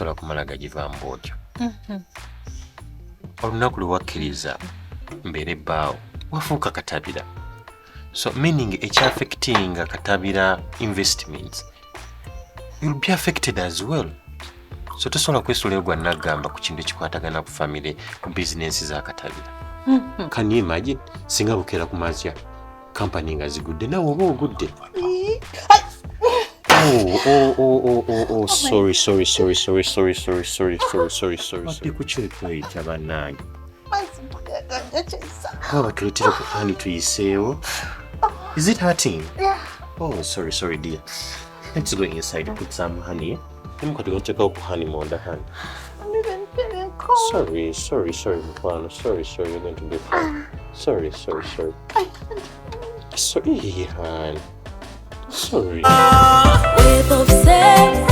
tosobola kumala gagivaamu bw'otyo. Olunaku lwe wakkiriza mbeera ebbaawo wafuuka katabira. So meaning ekyaffectinga katabira investments, you'll be affected as well. So tosobola kwesuulayo gwa nagamba ku kintu ekikwatagana ku family, ku bizinensi za katabira. Can you imagine singa bukeera ku mazya kampani nga zigudde nawe oba ogudde? Sorry. Wadde ku kyekweyita bannange. Baba tuletera ku hani tuyiseewo. Is it hurting? Yeah. Oh, sorry dear. Let's go inside and put some honey. I'm going to check out honey more than honey. I'm even feeling cold. Sorry, Mufana. Sorry, you're going to be fine. Sorry. Sorry, hon. Sorry. With of sex.